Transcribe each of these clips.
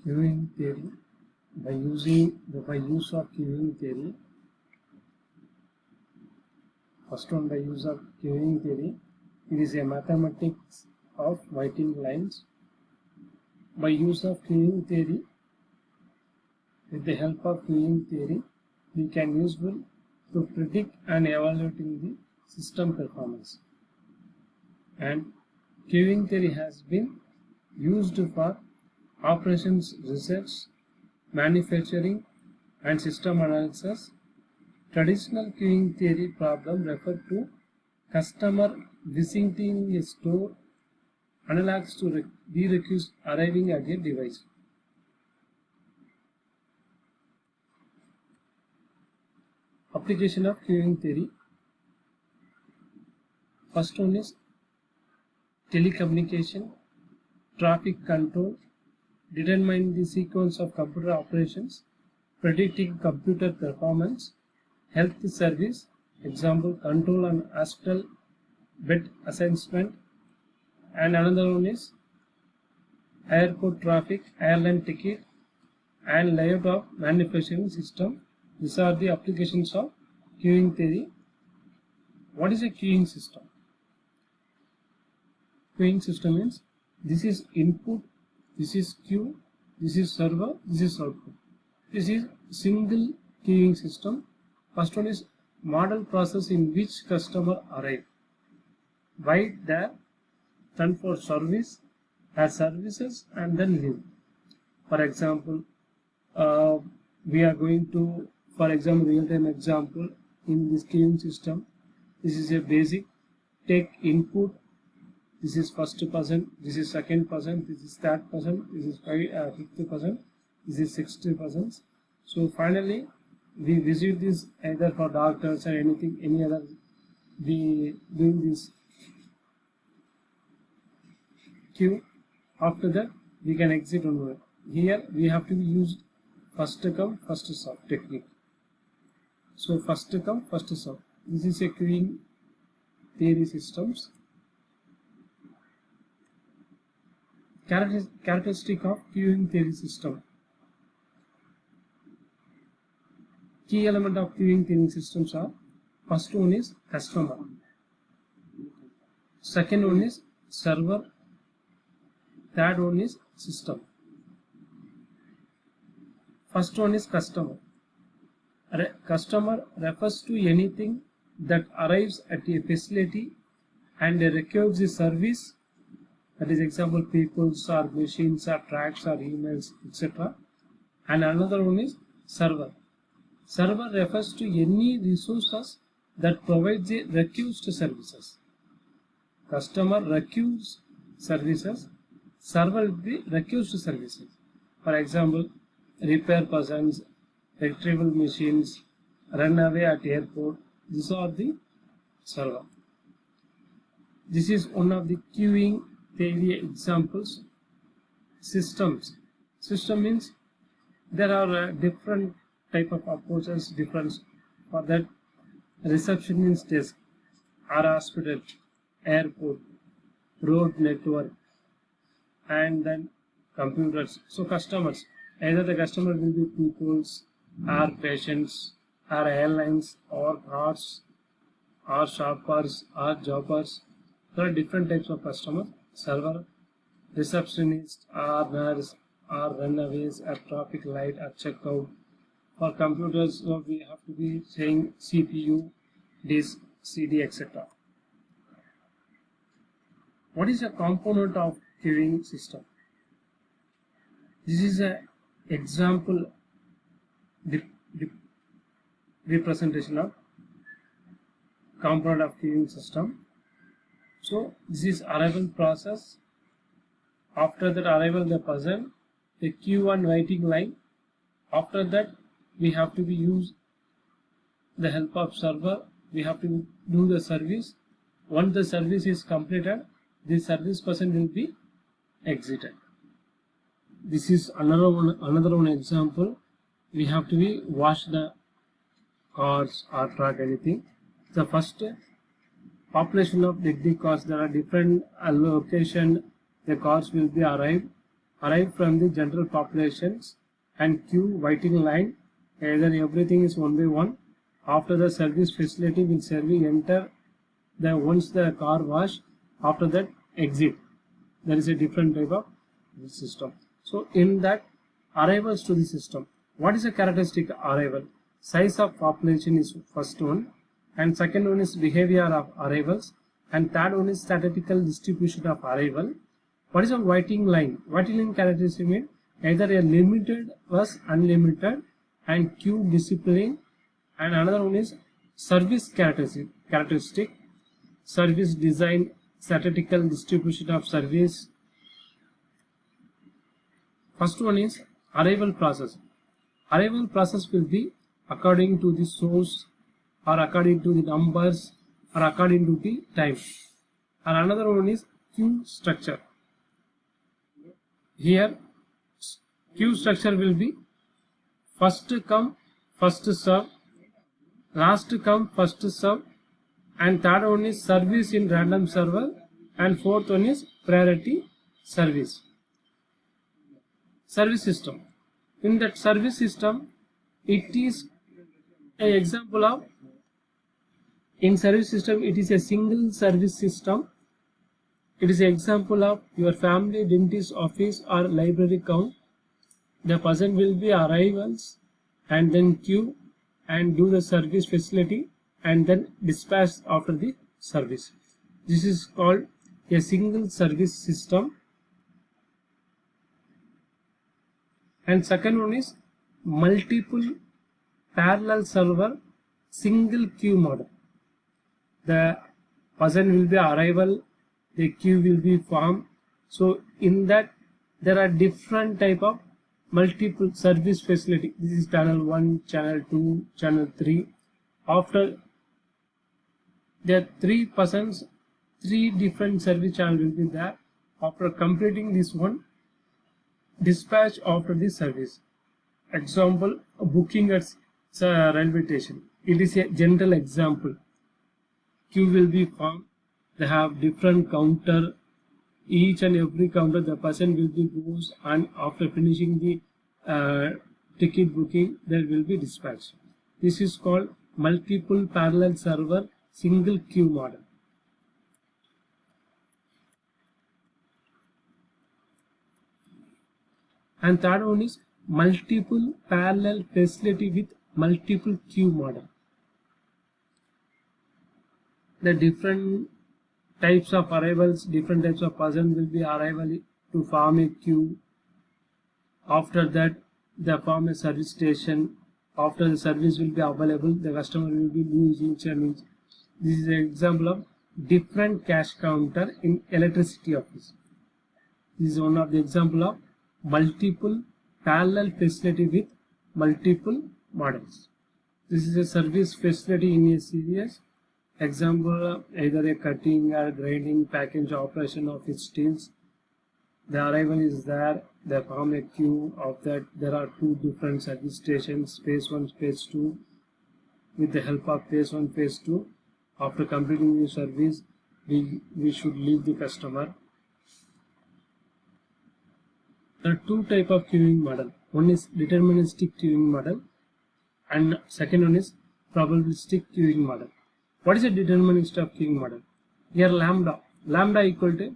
Queuing theory. By use of queuing theory, first one, by use of queuing theory, it is a mathematics of waiting lines. By use of queuing theory, with the help of queuing theory, we can useful to predict and evaluating the system performance. And queuing theory has been used for operations research, manufacturing, and system analysis. Traditional queuing theory problem refer to customer visiting a store, analogs to prerequisites arriving at a device. Application of queuing theory. First one is telecommunication, traffic control, determine the sequence of computer operations, predicting computer performance, health service, example control and hospital bed assignment, and another one is airport traffic, airline ticket, and layout of manufacturing system. These are the applications of queuing theory. What is a queuing system? Queuing system means this is input, this is queue, this is server, this is output. This is single queuing system. First one is model process in which customer arrive, wait there, then for service, add services, and then leave. For example, we are going to, for example, real-time example in this queuing system. This is a basic. Take input. This is first person. This is second person. This is third person. This is fifth person. This is 60%. So finally, we visit this either for doctors or anything, any other. We doing this queue. After that, we can exit onward. Here we have to use first come first serve technique. So first come first serve. This is a queuing theory systems. Characteristic of queuing theory system. Key element of queuing theory systems are: first one is customer, second one is server, third one is system. First one is customer. Customer refers to anything that arrives at a facility and requires the service. That is example, peoples or machines or tracks or emails, etc. And another one is server. Server refers to any resources that provide the requested services. Customer requires services. Server will be requested services. For example, repair persons, retrieval machines, runaway at airport. These are the server. This is one of the queuing theory examples. Systems. System means there are different type of approaches, different for that. Receptionist desk, or hospital, airport, road network, and then computers. So customers, either the customer will be peoples or patients or airlines or cars or shoppers or jobbers. There are different types of customers. Server, receptionist or nurse or runaways or traffic light or checkout. For computers, so we have to be saying CPU, disk, CD, etc. What is a component of queuing system? This is an example representation of component of queuing system. So this is arrival process. After that arrival the person, the queue and waiting line. After that we have to be use the help of server. We have to do the service. Once the service is completed, the service person will be exited. This is another one example. We have to be wash the cars or truck, anything. The first population of the cars, there are different location the cars will be arrived. arrive from the general populations, and queue waiting line, either everything is one by one. After the service facility will serve enter the once the car wash, after that exit. There is a different type of system. So in that arrivals to the system, what is a characteristic arrival? Size of population is first one, and second one is behavior of arrivals, and third one is statistical distribution of arrival. What is a waiting line? Waiting line characteristic means either a limited plus unlimited and queue discipline, and another one is service characteristic, service design, statistical distribution of service. First one is arrival process. Arrival process will be according to the source, or according to the numbers, or according to the time. And another one is queue structure. Here queue structure will be first come first serve, last come first serve, and third one is service in random server, and fourth one is priority service. Service system. In that service system, it is an example of, in service system it is a single service system. It is an example of your family, dentist office or library count. The person will be arrivals and then queue and do the service facility and then dispatch after the service. This is called a single service system. And second one is multiple parallel server single queue model. The person will be arrival, the queue will be formed. So in that there are different type of multiple service facility. This is channel 1, channel 2, channel 3. After there are 3 persons, 3 different service channel will be there. After completing this one, dispatch after the service. Example, booking at railway station. It is a general example. Queue will be formed. They have different counter. Each and every counter the person will be goes, and after finishing the ticket booking there will be dispatch. This is called multiple parallel server single queue model. And third one is multiple parallel facility with multiple queue model. The different types of arrivals, different types of person will be arrival to form a queue. After that they form a service station. After the service will be available, the customer will be using each and each. This is an example of different cash counter in electricity office. This is one of the example of multiple parallel facility with multiple models. This is a service facility in a series. Example, either a cutting or grinding package operation of its steels. The arrival is there, they form a queue. Of that there are 2 different service stations, phase 1, phase 2. With the help of phase 1, phase 2, after completing the service, we should leave the customer. There are 2 types of queuing model. One is deterministic queuing model and second one is probabilistic queuing model. What is a deterministic queuing model? Here lambda equal to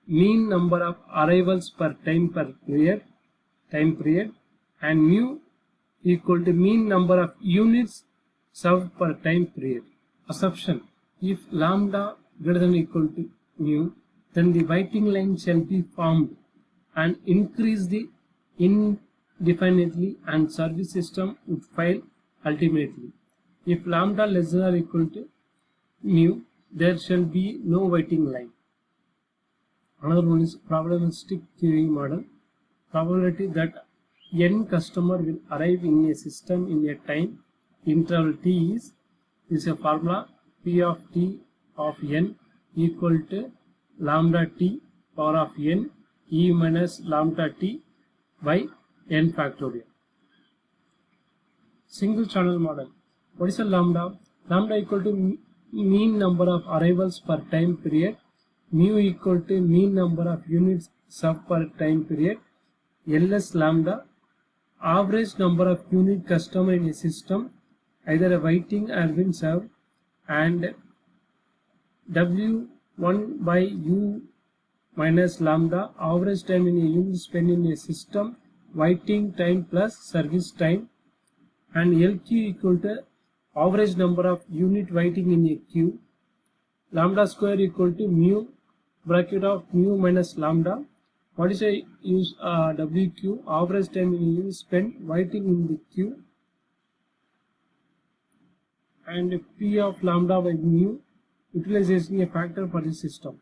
mean number of arrivals per time period, and mu equal to mean number of units served per time period. Assumption: if lambda greater than or equal to mu, then the waiting line shall be formed and increase the indefinitely, and service system would fail ultimately. If lambda less than or equal to mu, there shall be no waiting line. Another one is probabilistic queuing model. Probability that n customer will arrive in a system in a time interval t is a formula. P of t of n equal to lambda t power of n e minus lambda t by n factorial. Single channel model. What is a lambda? Lambda equal to mean number of arrivals per time period, mu equal to mean number of units served per time period, ls lambda, average number of unique customer in a system, either waiting or been served, and w1 by u minus lambda, average time in a unit spent in a system, waiting time plus service time, and lq equal to average number of unit waiting in a queue, lambda square equal to mu bracket of mu minus lambda. What is a use wq, average time in a unit spent waiting in the queue, and p of lambda by mu, utilization a factor for the system.